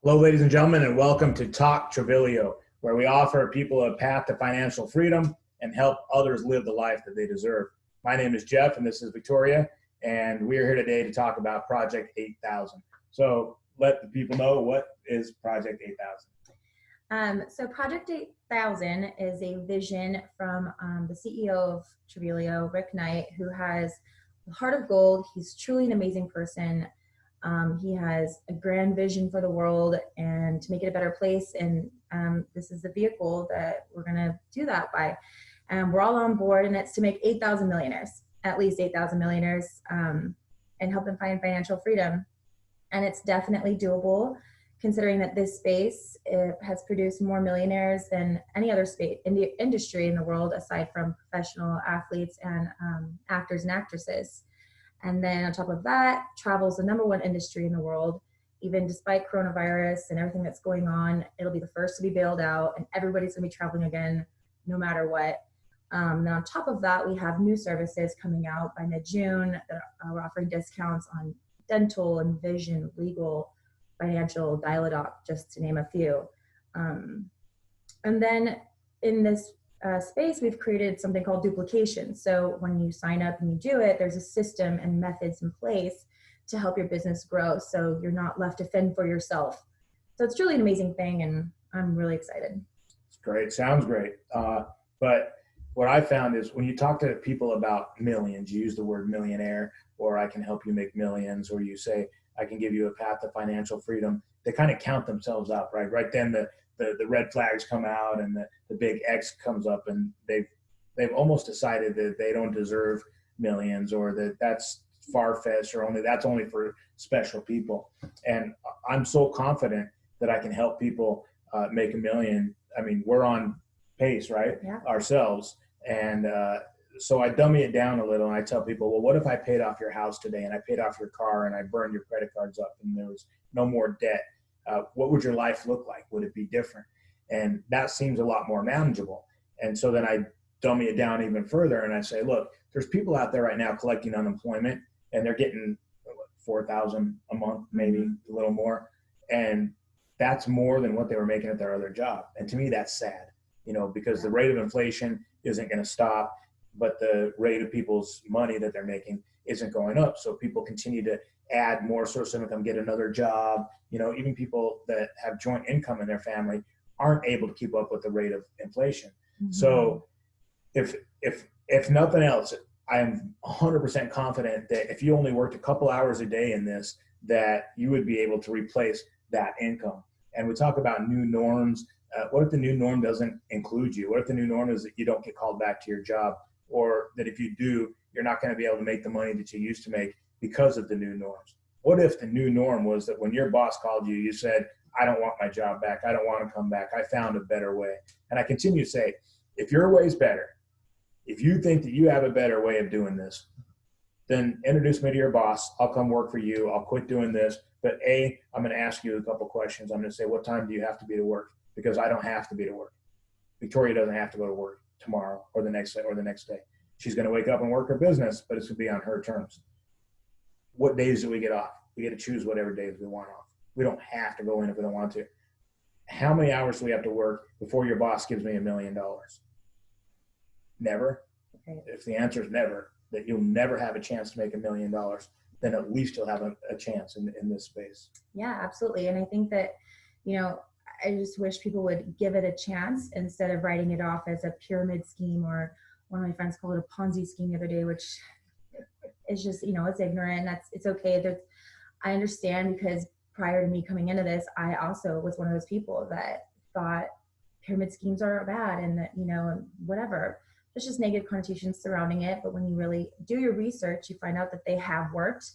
Hello, ladies and gentlemen, and welcome to Talk Trevilio, where we offer people a path to financial freedom and help others live the life that they deserve. My name is Jeff, and this is Victoria, and we are here today to talk about Project 8000. So let the people know, what is Project 8000? So Project 8000 is a vision from the CEO of Trevilio, Rick Knight, who has a heart of gold. He's truly an amazing person. He has a grand vision for the world and to make it a better place. And this is the vehicle that we're going to do that by. We're all on board, and it's to make 8,000 millionaires, at least 8,000 millionaires, and help them find financial freedom. And it's definitely doable, considering that this space has produced more millionaires than any other space in the industry in the world, aside from professional athletes and actors and actresses. And then on top of that, travel is the #1 industry in the world. Even despite coronavirus and everything that's going on, it'll be the first to be bailed out, and everybody's going to be traveling again, no matter what. Then on top of that, we have new services coming out by mid-June. We're offering discounts on dental and vision, legal, financial, dial-a-doc, just to name a few. And then in this space, we've created something called duplication. So when you sign up and you do it, there's a system and methods in place to help your business grow, so you're not left to fend for yourself. So it's truly an amazing thing, and I'm really excited. It's great. Sounds great. But what I found is when you talk to people about millions, you use the word millionaire, or I can help you make millions, or you say, I can give you a path to financial freedom. They kind of count themselves out, right? Right then the red flags come out, and the big X comes up, and they've almost decided that they don't deserve millions, or that's far-fetched, or that's only for special people. And I'm so confident that I can help people make a million. I mean, we're on pace, right? Yeah. Ourselves. And so I dummy it down a little, and I tell people, well, what if I paid off your house today, and I paid off your car, and I burned your credit cards up, and there was no more debt? What would your life look like? Would it be different? And that seems a lot more manageable. And so then I dummy it down even further, and I say, look, there's people out there right now collecting unemployment, and they're getting $4,000 a month, maybe a little more. And that's more than what they were making at their other job. And to me, that's sad, because the rate of inflation isn't going to stop, but the rate of people's money that they're making isn't going up. So people continue to add more source of income, get another job. Even people that have joint income in their family aren't able to keep up with the rate of inflation. Mm-hmm. So if nothing else, I am 100% confident that if you only worked a couple hours a day in this, that you would be able to replace that income. And we talk about new norms. What if the new norm doesn't include you? What if the new norm is that you don't get called back to your job, or that if you do, you're not going to be able to make the money that you used to make because of the new norms? What if the new norm was that when your boss called you, you said, I don't want my job back. I don't want to come back. I found a better way. And I continue to say, if your way is better, if you think that you have a better way of doing this, then introduce me to your boss. I'll come work for you. I'll quit doing this. But I'm going to ask you a couple questions. I'm going to say, what time do you have to be to work? Because I don't have to be to work. Victoria doesn't have to go to work tomorrow or the next day. She's going to wake up and work her business, but it's going to be on her terms. What days do we get off? We get to choose whatever days we want off. We don't have to go in if we don't want to. How many hours do we have to work before your boss gives me $1 million? Never. Okay. If the answer is never, that you'll never have a chance to make $1 million, then at least you'll have a chance in this space. Yeah, absolutely. And I think that, I just wish people would give it a chance instead of writing it off as a pyramid scheme, or one of my friends called it a Ponzi scheme the other day, which is just, it's ignorant. It's okay. I understand, because prior to me coming into this, I also was one of those people that thought pyramid schemes are bad, and that, whatever. There's just negative connotations surrounding it. But when you really do your research, you find out that they have worked.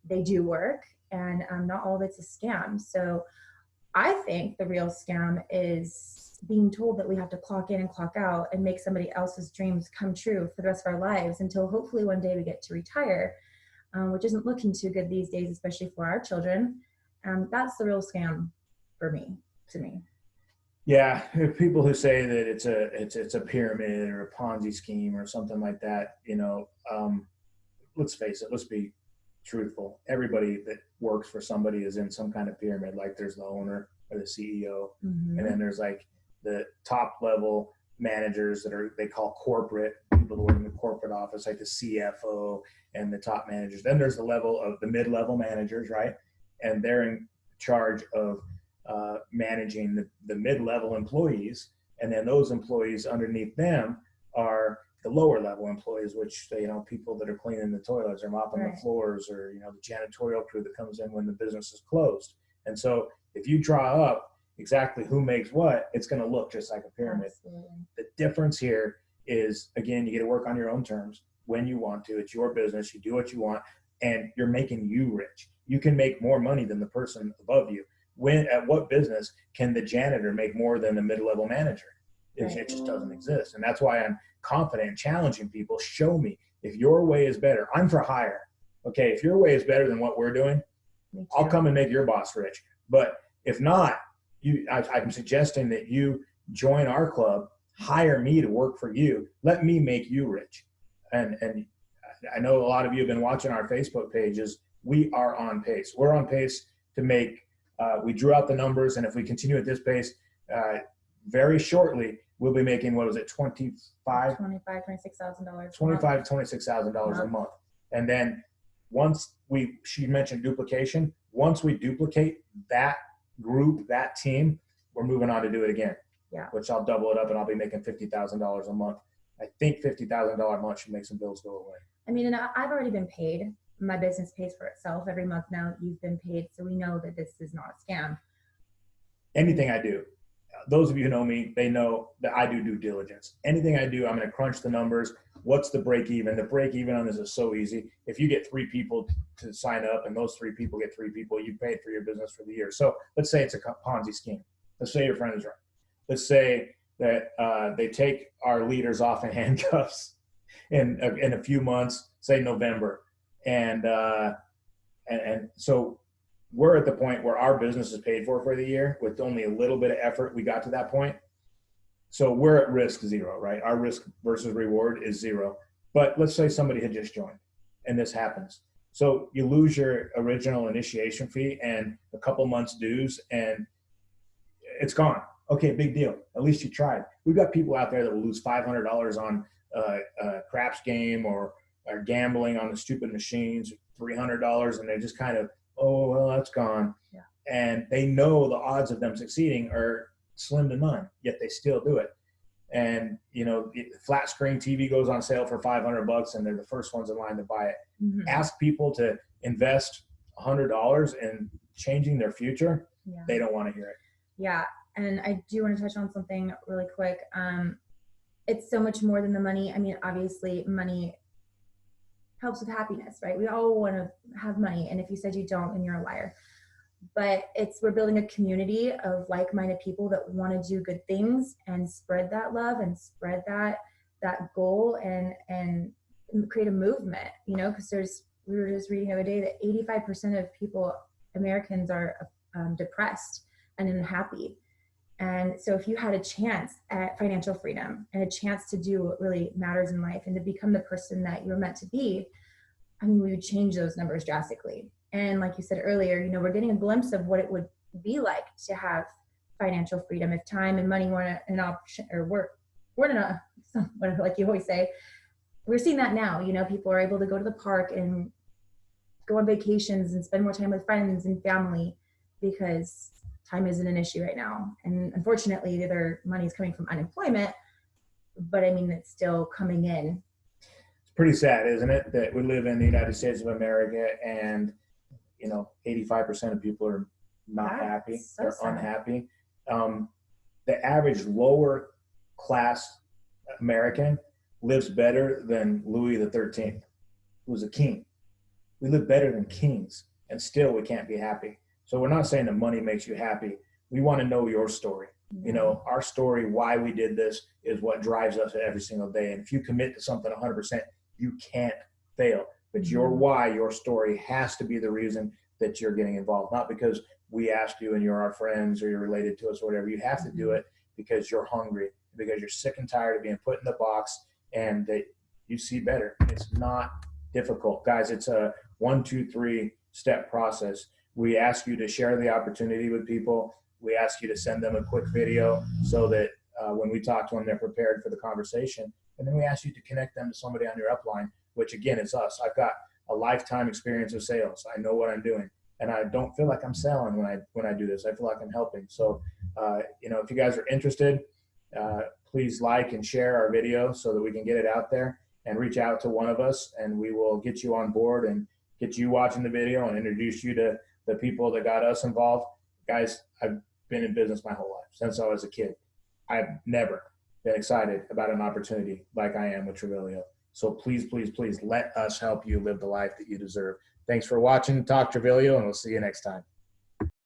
They do work, and not all of it's a scam. So I think the real scam is being told that we have to clock in and clock out and make somebody else's dreams come true for the rest of our lives, until hopefully one day we get to retire, which isn't looking too good these days, especially for our children. That's the real scam to me. Yeah, people who say that it's a pyramid or a Ponzi scheme or something like that, let's face it, let's be truthful. Everybody that works for somebody is in some kind of pyramid. Like there's the owner or the CEO, and then there's like the top level managers that are, they call corporate, people who work in the corporate office, like the CFO and the top managers. Then there's the level of the mid-level managers, right? And they're in charge of managing the mid-level employees. And then those employees underneath them are the lower level employees, which, you know, people that are cleaning the toilets or mopping the floors, or, you know, the janitorial crew that comes in when the business is closed. And so if you draw up exactly who makes what, it's going to look just like a pyramid. Absolutely. The difference here is, again, you get to work on your own terms when you want to. It's your business. You do what you want, and you're making you rich. You can make more money than the person above you. At what business can the janitor make more than the mid-level manager? It just doesn't exist. And that's why I'm confident in challenging people. Show me if your way is better. I'm for hire. Okay, if your way is better than what we're doing, I'll come and make your boss rich. But if not, I'm suggesting that you join our club, hire me to work for you. Let me make you rich. And I know a lot of you have been watching our Facebook pages. We are on pace. We're on pace to make, we drew out the numbers, and if we continue at this pace, very shortly, we'll be making, what was it, $26,000 $26,000 a month. And then once she mentioned duplication, once we duplicate that group, that team, we're moving on to do it again. Yeah. Which I'll double it up, and I'll be making $50,000 a month. I think $50,000 a month should make some bills go away. I mean, and I've already been paid. My business pays for itself every month now. You've been paid, so we know that this is not a scam. Anything I do, those of you who know me, they know that I do due diligence. Anything I do, I'm going to crunch the numbers. What's the break even? The break even on this is so easy. If you get 3 people to sign up, and those 3 people get 3 people, you paid for your business for the year. So let's say it's a Ponzi scheme. Let's say your friend is right. Let's say that they take our leaders off in handcuffs in a few months, say November, and so we're at the point where our business is paid for the year with only a little bit of effort. We got to that point. So we're at risk 0, right? Our risk versus reward is 0. But let's say somebody had just joined and this happens. So you lose your original initiation fee and a couple months dues, and it's gone. Okay, big deal. At least you tried. We've got people out there that will lose $500 on a craps game or gambling on the stupid machines, $300, and they just kind of, oh, well, that's gone. Yeah. And they know the odds of them succeeding are slim to none, yet they still do it. And, you know, flat screen TV goes on sale for $500 and they're the first ones in line to buy it. Mm-hmm. Ask people to invest $100 in changing their future. Yeah. They don't want to hear it. Yeah. And I do want to touch on something really quick. It's so much more than the money. I mean, obviously money helps with happiness, right? We all want to have money. And if you said you don't, then you're a liar. But we're building a community of like-minded people that want to do good things and spread that love and spread that goal and create a movement, you know, because we were just reading the other day that 85% of Americans are depressed and unhappy. And so if you had a chance at financial freedom and a chance to do what really matters in life and to become the person that you're meant to be, I mean, we would change those numbers drastically. And like you said earlier, you know, we're getting a glimpse of what it would be like to have financial freedom if time and money weren't an option, or weren't whatever, like you always say. We're seeing that now. You know, people are able to go to the park and go on vacations and spend more time with friends and family because time isn't an issue right now. And unfortunately, their money is coming from unemployment, but I mean, it's still coming in. It's pretty sad, isn't it, that we live in the United States of America and, you know, 85% of people are not happy. So they're sad. unhappy. The average lower class American lives better than Louis the 13th, who was a king. We live better than kings, and still we can't be happy. So we're not saying that money makes you happy. We want to know your story. You know, our story, why we did this, is what drives us every single day. And if you commit to something 100%, you can't fail. But your why, your story has to be the reason that you're getting involved. Not because we asked you and you're our friends or you're related to us or whatever. You have to do it because you're hungry, because you're sick and tired of being put in the box and that you see better. It's not difficult. Guys, it's a 1, 2, 3 step process. We ask you to share the opportunity with people. We ask you to send them a quick video so that when we talk to them, they're prepared for the conversation. And then we ask you to connect them to somebody on your upline, which again is us. I've got a lifetime experience of sales. I know what I'm doing, and I don't feel like I'm selling when I do this. I feel like I'm helping. So, if you guys are interested, please like and share our video so that we can get it out there, and reach out to one of us, and we will get you on board and get you watching the video and introduce you to the people that got us involved. Guys, I've been in business my whole life since I was a kid. I've never been excited about an opportunity like I am with Trevilio. So please, please, please let us help you live the life that you deserve. Thanks for watching Talk Trevilio, and we'll see you next time.